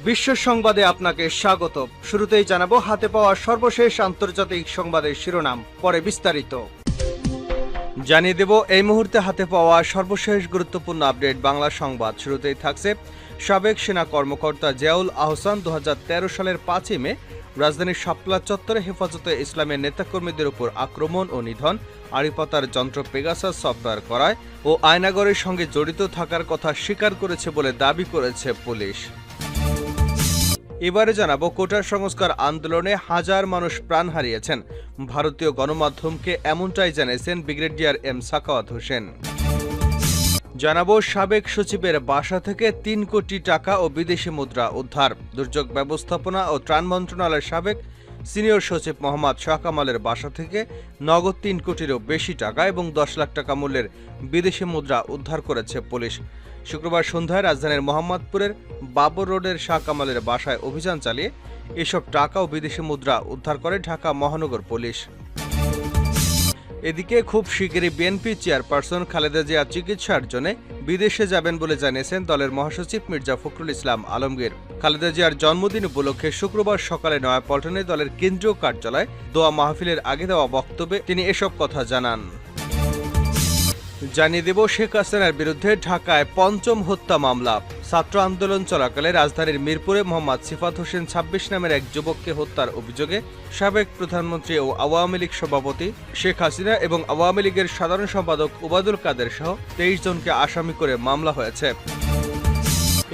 বিশ্ব সংবাদে আপনাকে স্বাগত। শুরুতেই জানাবো হাতে পাওয়া সর্বশেষ আন্তর্জাতিক সংবাদের শিরোনাম, পরে বিস্তারিত। জানিয়ে দেব এই মুহূর্তে হাতে পাওয়া সর্বশেষ গুরুত্বপূর্ণ আপডেট বাংলা সংবাদ। শুরুতেই থাকছে সাবেক সেনা কর্মকর্তা জিয়াউল আহসান 2013 সালের 5ই মে রাজধানীর শাপলা চত্বরে হেফাজতে ইসলামের নেতাকর্মীদের উপর আক্রমণ ও নিধন, আড়িপাতার যন্ত্র পেগাসাস সফটওয়্যার করায় ও আয়নাগরের সঙ্গে জড়িত থাকার কথা স্বীকার করেছে বলে দাবি করেছে পুলিশ। এবারে জানাবো কোটা সংস্কার আন্দোলনে হাজার মানুষ প্রাণ হারিয়েছেন। ভারতীয় গণমাধ্যমকে এমনটাই জানিয়েছেন ব্রিগেডিয়ার এম সাখাওয়াত হোসেন। জানাবো সাবেক সচিবের বাসা থেকে 3 কোটি টাকা ও বিদেশি মুদ্রা উদ্ধার। দুর্যোগ ব্যবস্থাপনা ও ত্রাণ মন্ত্রণালয়ের সাবেক সিনিয়র সচিব মোহাম্মদ শাহ কামালের বাসা থেকে নগদ 3 কোটিরও বেশি টাকা এবং 10 লাখ টাকা মূল্যের বিদেশি মুদ্রা উদ্ধার করেছে পুলিশ। শুক্রবার সন্ধ্যায় রাজধানীর মোহাম্মদপুরের বাবর রোডের শাহ কামালের বাসায় অভিযান চালিয়ে এসব টাকা ও বিদেশি মুদ্রা উদ্ধার করে ঢাকা মহানগর পুলিশ। এদিকে খুব শিগগিরই বিএনপি চেয়ারপারসন খালেদা জিয়া চিকিৎসার জন্য বিদেশে যাবেন বলে জানিয়েছেন দলের মহাসচিব মির্জা ফখরুল ইসলাম আলমগীর। খালেদা জিয়ার জন্মদিন উপলক্ষে শুক্রবার সকালে নয়াপল্টনে দলের কেন্দ্রীয় কার্যালয়ে দোয়া মাহফিলের আগে দেওয়া বক্তব্যে তিনি এসব কথা জানান। জানিয়ে দেব শেখ হাসিনার বিরুদ্ধে ঢাকায় 5ম হত্যা মামলা। ছাত্র আন্দোলন চলাকালে রাজধানীর মিরপুরে মোহাম্মদ সিফাত হোসেন 26 নামের এক যুবককে হত্যার অভিযোগে সাবেক প্রধানমন্ত্রী ও আওয়ামী লীগ সভাপতি শেখ হাসিনা এবং আওয়ামী লীগের সাধারণ সম্পাদক ওবায়দুল কাদের সহ 23 জনকে আসামি করে মামলা হয়েছে।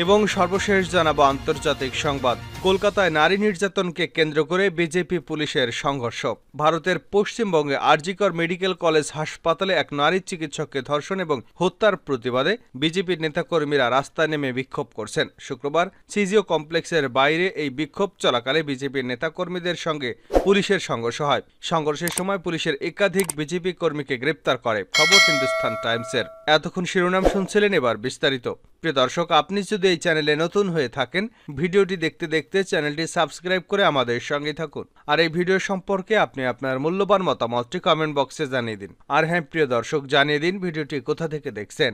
এবং সর্বশেষ জানাবো আন্তর্জাতিক সংবাদ। কলকাতায় নারী নির্যাতনকে কেন্দ্র করে বিজেপি পুলিশের সংঘর্ষ। ভারতের পশ্চিমবঙ্গে আরজিকর মেডিকেল কলেজ হাসপাতালে এক নারী চিকিৎসককে ধর্ষণ এবং হত্যার প্রতিবাদে বিজেপির নেতাকর্মীরা রাস্তায় নেমে বিক্ষোভ করছেন। শুক্রবার সিজিও কমপ্লেক্সের বাইরে এই বিক্ষোভ চলাকালে বিজেপির নেতাকর্মীদের সঙ্গে পুলিশের সংঘর্ষ হয়। সংঘর্ষের সময় পুলিশের একাধিক বিজেপি কর্মীকে গ্রেপ্তার করে, খবর হিন্দুস্তান টাইমসের। এতক্ষণ শিরোনাম শুনছিলেন, এবার বিস্তারিত। প্রিয় দর্শক, আপনি যদি এই চ্যানেলে নতুন হয়ে থাকেন, ভিডিওটি দেখতে দেখতে চ্যানেলটি সাবস্ক্রাইব করে আমাদের সঙ্গে থাকুন। আর এই ভিডিও সম্পর্কে আপনি আপনার মূল্যবান মতামতটি কমেন্ট বক্সে জানিয়ে দিন। আর হ্যাঁ প্রিয় দর্শক, জানিয়ে দিন ভিডিওটি কোথা থেকে দেখছেন।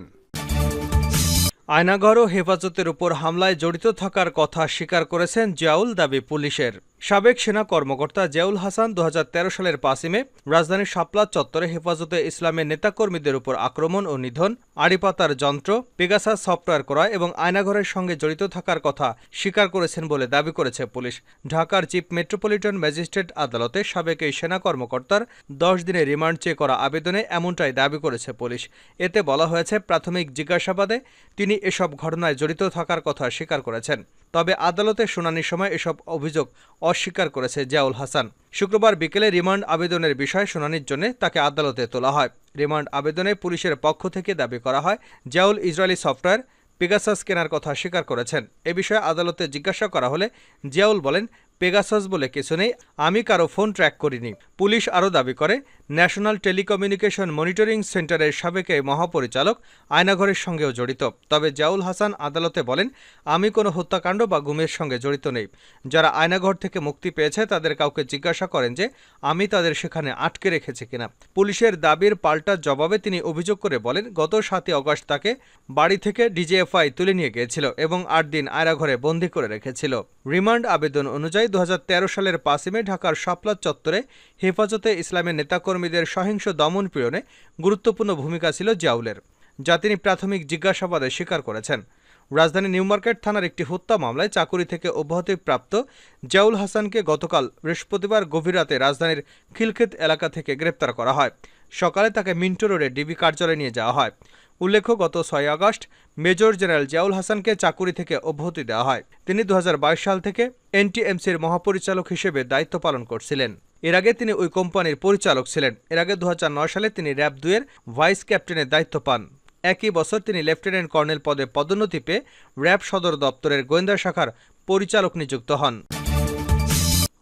আয়নাঘর ও হেফাজতের উপর হামলায় জড়িত থাকার কথা স্বীকার করেছেন জিয়াউল, দাবি পুলিশের। সাবেক সেনা কর্মকর্তা জিয়াউল হাসান 2013 সালের 5ই মে রাজধানীর শাপলা চত্বরে হেফাজতে ইসলামের নেতাকর্মীদের উপর আক্রমণ ও নিধন, আড়িপাতার যন্ত্র পেগাসাস সফটওয়্যার করা এবং আয়নাঘরের সঙ্গে জড়িত থাকার কথা স্বীকার করেছেন বলে দাবি করেছে পুলিশ। ঢাকার চিফ মেট্রোপলিটন ম্যাজিস্ট্রেট আদালতে সাবেক এই সেনা কর্মকর্তার 10 দিনের রিমান্ড চেয়ে করা আবেদনে এমনটাই দাবি করেছে পুলিশ। এতে বলা হয়েছে, প্রাথমিক জিজ্ঞাসাবাদে তিনি এসব ঘটনায় জড়িত থাকার কথা স্বীকার করেছেন। তবে আদালতে শুনানির সময় এসব অভিযোগ অস্বীকার করেছে জিয়াউল হাসান। শুক্রবার বিকেলে রিমান্ড আবেদনের বিষয়ে শুনানির জন্য তাকে আদালতে তোলা হয়। রিমান্ড আবেদনে পুলিশের পক্ষ থেকে দাবি করা হয়, জিয়াউল ইসরায়েলি সফটওয়্যার পেগাসাস কেনার কথা স্বীকার করেছেন। এ বিষয়ে আদালতে জিজ্ঞাসা করা হলে জিয়াউল বলেন, পেগাসাস বলে কিছু নেই, আমি কারো ফোন ট্র্যাক করিনি। পুলিশ আরও দাবি করে, ন্যাশনাল টেলিকমিউনিকেশন মনিটরিং সেন্টারের সাবেক মহাপরিচালক আয়নাঘরের সঙ্গেও জড়িত। তবে জিয়াউল হাসান আদালতে বলেন, আমি কোনো হত্যাকাণ্ড বা গুমের সঙ্গে জড়িত নেই। যারা আয়নাঘর থেকে মুক্তি পেয়েছে তাদের কাউকে জিজ্ঞাসা করেন যে আমি তাদের সেখানে আটকে রেখেছি কিনা। পুলিশের দাবির পাল্টা জবাবে তিনি অভিযোগ করে বলেন, গত 7ই আগস্ট তাকে বাড়ি থেকে ডিজিএফআই তুলে নিয়ে গিয়েছিল এবং 8 দিন আয়নাঘরে বন্দী করে রেখেছিল। রিমান্ড আবেদন অনুযায়ী 2013 সালের 5ই মে ঢাকার শাপলা চত্বরে হেফাজতে ইসলামের নেতাকর্মীদের সহিংস দমন পীড়নে গুরুত্বপূর্ণ ভূমিকা ছিল জিয়াউলের, যা তিনি প্রাথমিক জিজ্ঞাসাবাদে স্বীকার করেছেন। রাজধানী নিউমার্কেট থানার একটি হত্যা মামলায় চাকুরি থেকে অব্যাহতিপ্রাপ্ত জিয়াউল হাসানকে গতকাল বৃহস্পতিবার গভীর রাতে রাজধানীর খিলক্ষেত এলাকা থেকে গ্রেপ্তার করা হয়। সকালে তাকে মিন্টো রোডে ডিবি কার্যালয়ে নিয়ে যাওয়া হয়। উল্লেখ্য, গত 6 আগস্ট মেজর জেনারেল জিয়াউল হাসানকে চাকুরি থেকে অব্যাহতি দেওয়া হয়। তিনি 2022 সাল থেকে এনটিএমসির মহাপরিচালক হিসেবে দায়িত্ব পালন করছিলেন। এর আগে তিনি ওই কোম্পানির পরিচালক ছিলেন। এর আগে 2009 সালে তিনি র্যাব 2-এর ভাইস ক্যাপ্টেনের দায়িত্ব পান। একই বছর তিনি লেফটেন্যান্ট কর্নেল পদে পদোন্নতি পেয়ে র্যাব সদর দপ্তরের গোয়েন্দা শাখার পরিচালক নিযুক্ত হন।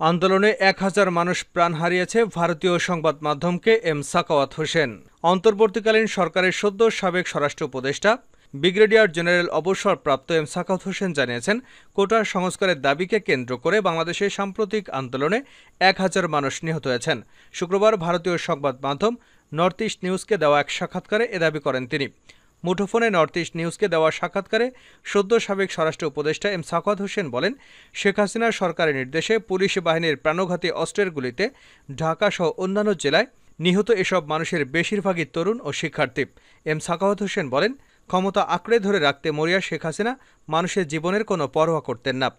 আন্দোলনে 1000 মানুষ প্রাণ হারিয়েছে, ভারতীয় সংবাদ মাধ্যমকে এম সাখাওয়াত হোসেন। অন্তর্বর্তীকালীন সরকারের সদ্য সাবেক স্বরাষ্ট্র উপদেষ্টা ব্রিগেডিয়ার জেনারেল অবসরপ্রাপ্ত এম সাখাওয়াত হোসেন জানিয়েছেন, কোটা সংস্কারের দাবিকে কেন্দ্র করে বাংলাদেশের সাম্প্রতিক আন্দোলনে 1000 মানুষ নিহত হয়েছেন। শুক্রবার ভারতীয় সংবাদ মাধ্যম নর্থ ইস্ট নিউজকে দেওয়া এক সাক্ষাৎকারে এ দাবি করেন তিনি। মুঠোফোনে নর্থ ইস্ট নিউজকে দেওয়া সাক্ষাৎকারে সদ্য সাবেক স্বরাষ্ট্র উপদেষ্টা এম সাখাওয়াত হোসেন বলেন, শেখ হাসিনার সরকারের নির্দেশে পুলিশ বাহিনীর প্রাণঘাতী অস্ত্রের গুলিতে ঢাকাসহ অন্যান্য জেলায় নিহত এসব মানুষের বেশিরভাগই তরুণ ও শিক্ষার্থী। এম সাখাওয়াত হোসেন বলেন, ক্ষমতা আঁকড়ে ধরে রাখতে মরিয়া শেখ হাসিনা মানুষের জীবনের কোনো পরোয়া করতেন না।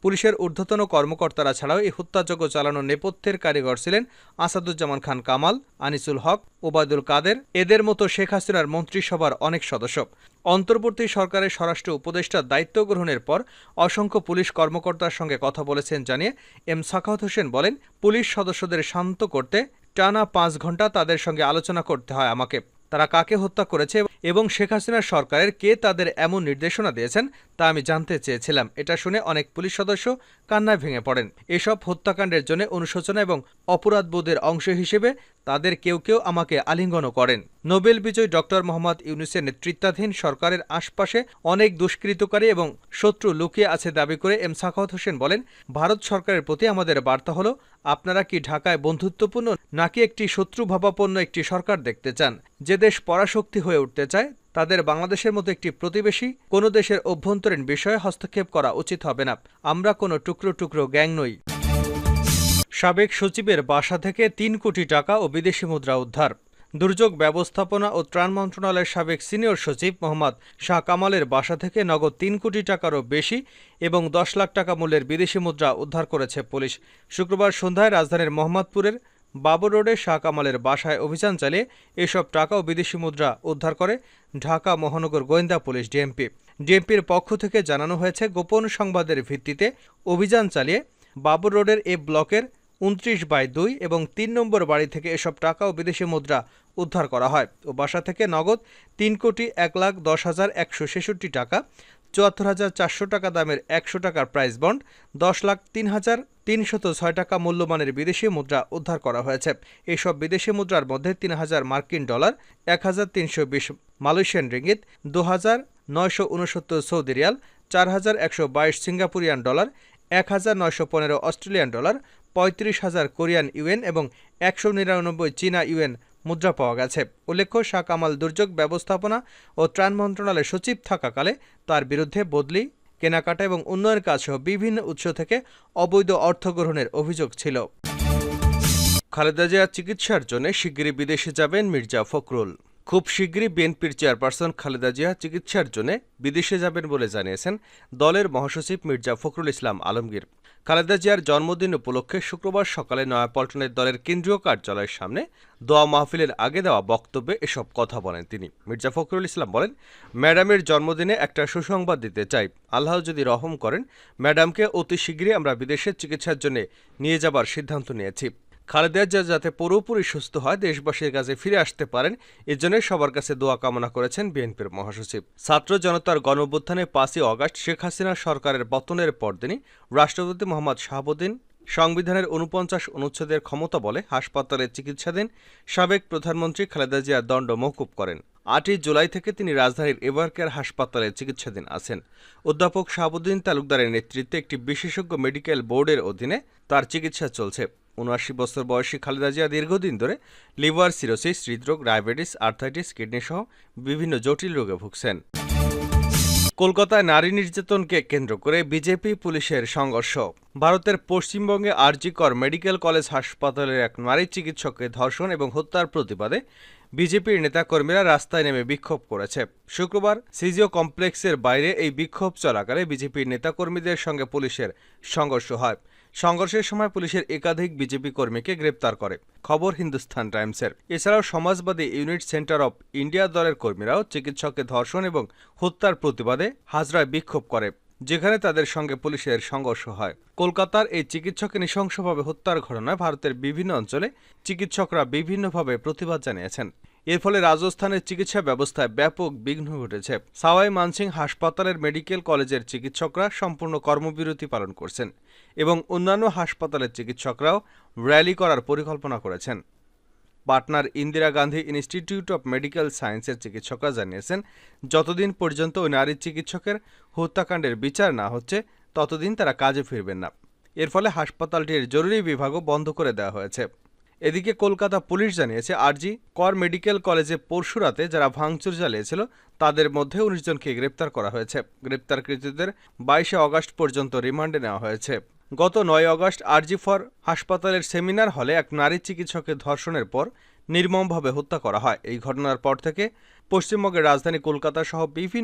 পুলিশের ঊর্ধ্বতন কর্মকর্তারা ছাড়াও এই হত্যাযজ্ঞ চালানোর নেপথ্যের কারিগর ছিলেন আসাদুজ্জামান খান কামাল, আনিসুল হক, ওবায়দুল কাদের, এদের মতো শেখ হাসিনার মন্ত্রিসভার অনেক সদস্য। অন্তর্বর্তী সরকারের স্বরাষ্ট্র উপদেষ্টার দায়িত্ব গ্রহণের পর অসংখ্য পুলিশ কর্মকর্তার সঙ্গে কথা বলেছেন জানিয়ে এম সাখাওয়াত হোসেন বলেন, পুলিশ সদস্যদের শান্ত করতে টানা 5 ঘণ্টা তাদের সঙ্গে আলোচনা করতে হয় আমাকে। তারা কাকে হত্যা করেছে এবং শেখ হাসিনার সরকারের কে তাদের এমন নির্দেশনা দিয়েছেন তা আমি জানতে চেয়েছিলাম। এটা শুনে অনেক পুলিশ সদস্য কান্নায় ভেঙে পড়েন। এসব হত্যাকাণ্ডের জন্য অনুশোচনা এবং অপরাধবোধের অংশ হিসেবে তাদের কেউ কেউ আমাকে আলিঙ্গনও করেন। নোবেল বিজয়ী ডক্টর মোহাম্মদ ইউনূসের নেতৃত্বাধীন সরকারের আশপাশে অনেক দুষ্কৃতকারী এবং শত্রু লুকিয়ে আছে দাবি করে এম সাখাওয়াত হোসেন বলেন, ভারত সরকারের প্রতি আমাদের বার্তা হলো, আপনারা কি ঢাকায় বন্ধুত্বপূর্ণ নাকি একটি শত্রুভাবাপন্ন একটি সরকার দেখতে চান? যে দেশ পরাশক্তি হয়ে উঠতে চায় তাদের বাংলাদেশের মতো একটি প্রতিবেশী কোনো দেশের অভ্যন্তরীণ বিষয়ে হস্তক্ষেপ করা উচিত হবে না। আমরা কোনো টুকরো টুকরো গ্যাং নই। সাবেক সচিবের বাসা থেকে 3 কোটি টাকা ও বিদেশি মুদ্রা উদ্ধার। দুর্যোগ ব্যবস্থাপনা ও ত্রাণ মন্ত্রণালয়ের সাবেক সিনিয়র সচিব মোহাম্মদ শাহ কামালের বাসা থেকে নগদ 3 কোটি টাকারও বেশি এবং 10 লাখ টাকা মূল্যের বিদেশি মুদ্রা উদ্ধার করেছে পুলিশ। শুক্রবার সন্ধ্যায় রাজধানীর মোহাম্মদপুরের বাবর রোডে শাহ কামালের বাসায় অভিযান চালিয়ে এসব টাকা ও বিদেশি মুদ্রা উদ্ধার করে ঢাকা মহানগর গোয়েন্দা পুলিশ ডিএমপি। ডিএমপির পক্ষ থেকে জানানো হয়েছে, গোপন সংবাদের ভিত্তিতে অভিযান চালিয়ে বাবর রোডের এ ব্লকের 29/2 এবং 3 নম্বর বাড়ি থেকে এসব টাকা ও বিদেশি মুদ্রা উদ্ধার করা হয় ও বাসা থেকে নগদ 3,01,10,166 টাকা, 74,400 টাকা দামের 100 টাকার প্রাইস বন্ড, 10,03,306 টাকা মূল্যমানের বিদেশি মুদ্রা উদ্ধার করা হয়েছে। এইসব বিদেশি মুদ্রার মধ্যে 3,000 মার্কিন dollar, 1,320 Malaysian ringgit, 2,969 Saudi Real, 4,122 Singaporean dollar, 1,915 Australian dollar, 35,000 Korean UN এবং 199 চীনা ইউএন মুদ্রা পাওয়া গেছে। উল্লেখ্য, শাহ কামাল দুর্যোগ ব্যবস্থাপনা ও ত্রাণ মন্ত্রণালয়ের সচিব থাকাকালে তার বিরুদ্ধে বদলি, কেনাকাটা এবং উন্নয়ন কাজসহ বিভিন্ন উৎস থেকে অবৈধ অর্থ গ্রহণের অভিযোগ ছিল। খালেদা জিয়ার চিকিৎসার জন্য শিগগিরই বিদেশে যাবেন মির্জা ফখরুল। খুব শিগগিরই বিএনপির চেয়ারপারসন খালেদা জিয়া চিকিৎসার জন্য বিদেশে যাবেন বলে জানিয়েছেন দলের মহাসচিব মির্জা ফখরুল ইসলাম আলমগীর। খালেদা জিয়ার জন্মদিন উপলক্ষে শুক্রবার সকালে নয়াপল্টনের দলের কেন্দ্রীয় কার্যালয়ের সামনে দোয়া মাহফিলের আগে দেওয়া বক্তব্যে এসব কথা বলেন তিনি। মির্জা ফখরুল ইসলাম বলেন, ম্যাডামের জন্মদিনে একটা সুসংবাদ দিতে চাই। আল্লাহ যদি রহম করেন, ম্যাডামকে অতি শিগগিরই আমরা বিদেশে চিকিৎসার জন্য নিয়ে যাবার সিদ্ধান্ত নিয়েছি। খালেদা জিয়া যাতে পুরোপুরি সুস্থ হয়, দেশবাসীর কাছে ফিরে আসতে পারেন, এজন্য সবার কাছে দোয়া কামনা করেছেন বিএনপির মহাসচিব। ছাত্র জনতার গণঅভ্যুত্থানে 5ই আগস্ট শেখ হাসিনা সরকারের পতনের পরদিনই রাষ্ট্রপতি মোহাম্মদ শাহাবুদ্দিন সংবিধানের 49 অনুচ্ছেদের ক্ষমতা বলে হাসপাতালে চিকিৎসাধীন সাবেক প্রধানমন্ত্রী খালেদা জিয়ার দণ্ড মওকুফ করেন। 8ই জুলাই থেকে তিনি রাজধানীর এভারকেয়ার হাসপাতালে চিকিৎসাধীন আছেন। অধ্যাপক শাহাবুদ্দিন তালুকদারের নেতৃত্বে একটি বিশেষজ্ঞ মেডিকেল বোর্ডের অধীনে তার চিকিৎসা চলছে। ৭৯ বছর বয়সী খালেদা জিয়া দীর্ঘদিন ধরে লিভার সিরোসিস, হৃদরোগ, ডায়াবেটিস, আর্থাইটিস, কিডনি সহ বিভিন্ন জটিল রোগে ভুগছেন। কলকাতায় নারী নির্যাতনকে কেন্দ্র করে বিজেপি পুলিশের সংঘর্ষ। ভারতের পশ্চিমবঙ্গে আরজি কর মেডিকেল কলেজ হাসপাতালের এক নারী চিকিৎসককে ধর্ষণ এবং হত্যার প্রতিবাদে বিজেপির নেতাকর্মীরা রাস্তায় নেমে বিক্ষোভ করেছে। শুক্রবার সিজিও কমপ্লেক্সের বাইরে এই বিক্ষোভ চলাকালে বিজেপির নেতাকর্মীদের সঙ্গে পুলিশের সংঘর্ষ হয়। সংঘর্ষের সময় পুলিশের একাধিক বিজেপি কর্মীকে গ্রেপ্তার করে, খবর হিন্দুস্তান টাইমসের। এছাড়াও Samajwadi unit centre of India দলের কর্মীরাও চিকিৎসককে ধর্ষণ এবং হত্যার প্রতিবাদে হাজরায় বিক্ষোভ করে, যেখানে তাদের সঙ্গে পুলিশের সংঘর্ষ হয়। কলকাতার এই চিকিৎসককে নৃশংসভাবে হত্যার ঘটনায় ভারতের বিভিন্ন অঞ্চলে চিকিৎসকরা বিভিন্নভাবে প্রতিবাদ জানিয়েছেন। এর ফলে রাজস্থানের চিকিৎসা ব্যবস্থায় ব্যাপক বিঘ্ন ঘটেছে। সাওয়াই মানসিং হাসপাতালের মেডিকেল কলেজের চিকিৎসকরা সম্পূর্ণ কর্মবিরতি পালন করছেন এবং অন্যান্য হাসপাতালের চিকিৎসকরাও র্যালি করার পরিকল্পনা করেছেন। পাটনার Indira Gandhi institute of medical সায়েন্সের চিকিৎসকরা জানিয়েছেন, যতদিন পর্যন্ত ওই নারী চিকিৎসকের হত্যাকাণ্ডের বিচার না হচ্ছে ততদিন তারা কাজে ফিরবেন না। এর ফলে হাসপাতালটির জরুরি বিভাগও বন্ধ করে দেওয়া হয়েছে। এদিকে কলকাতা পুলিশ জানিয়েছে, আরজি কর মেডিকেল কলেজে পরশুরাতে যারা ভাঙচুর চালিয়েছিল তাদের মধ্যে ১৯ জনকে গ্রেপ্তার করা হয়েছে। গ্রেপ্তারকৃতদের ২২ আগস্ট পর্যন্ত রিমান্ডে নেওয়া হয়েছে। গত ৯ আগস্ট আরজি ফর হাসপাতালের সেমিনার হলে এক নারী চিকিৎসকের ধর্ষণের পর নির্মমভাবে হত্যা করা হয়। এই ঘটনার পর থেকে পশ্চিমবঙ্গের রাজধানী কলকাতা সহ বিভিন্ন